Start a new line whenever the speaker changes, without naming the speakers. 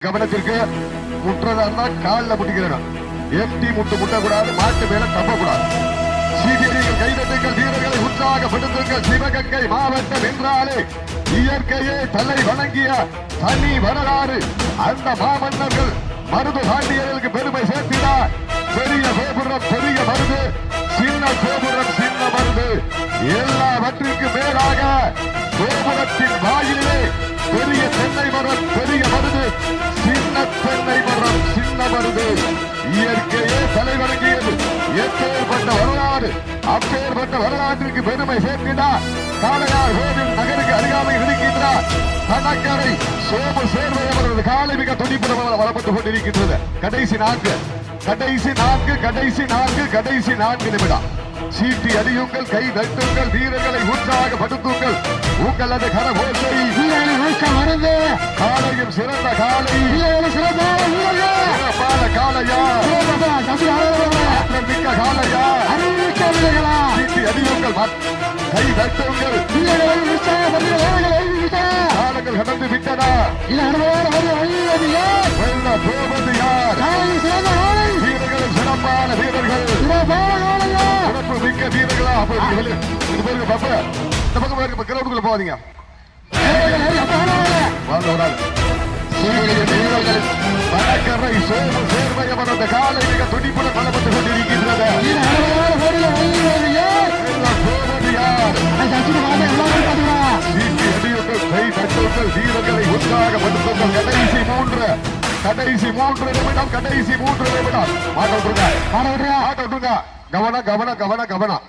கவனத்திற்கு முற்றதா காலில் முட்டிக்கிறோம். எம்டி முட்டக்கூடாது, மாட்டு மேல தப்பக்கூடாது. சீக்கிரங்கள் கைதட்டுங்கள், வீரர்களை உற்சாகப்படுத்துங்கள். சிவகங்கை மாவட்டம் என்றாலே இயற்கையே தலை வணங்கிய தனி வரலாறு. அந்த மாமன்னர்கள் மருது பாண்டியர்களுக்கு பெருமை சேர்த்தினார். பெரிய கோபுரம் பெரிய மருது, சின்ன கோபுரம் சின்ன மருது. எல்லாவற்றிற்கு மேலாக கோபுரத்தின் வாயிலே பெரிய தென்னை மரம் பெரிய மருது, சின்ன தென்னை மரம் சின்ன மருது. இயற்கையே தலை வணங்கியது. எப்பேற்பட்ட வரலாறு, அப்பேற்பட்ட வரலாற்றிற்கு பெருமை சேர்க்கிறார். காளையார் கோவில் நகருக்கு அருகாமையில் இருக்கின்றார். கடற்கரை சோமு சேர்வை அவரது காலை மிக துடிப்புடன் வரப்பட்டுக் கொண்டிருக்கின்றது. கடைசி நான்கு நிமிடம். சீட்டி அடியுங்கள், கை தட்டுங்கள், வீரர்களை உற்சாகப்படுத்துங்கள். உங்களது கரகோசை மருந்து காலையும் சிறந்த காலை, சிறப்பான காலையா, மிக்க காலையா. சீட்டி அடியுங்கள், கை தட்டுங்கள். காலங்கள் கடந்து விட்டனா, வெல்ல போவது யார்? வீரர்களும் சிறப்பான வீரர்கள், சிறப்பு மிக்க வீரர்களா. இது பாருங்க பாப்பா, இந்த பக்கம் கிரௌண்டுக்குள்ள போவாதீங்க. வடக்கரை சோமு சேர்வை அவரது காலை மிக துடிப்புடன் பலப்பட்டுக் கொண்டிருக்கின்றது. வீரர்களை உற்சாகப்படுத்துங்கள். கடைசி மூன்று நிமிடம். மாட்ட விட்டுருங்க. கவனம்.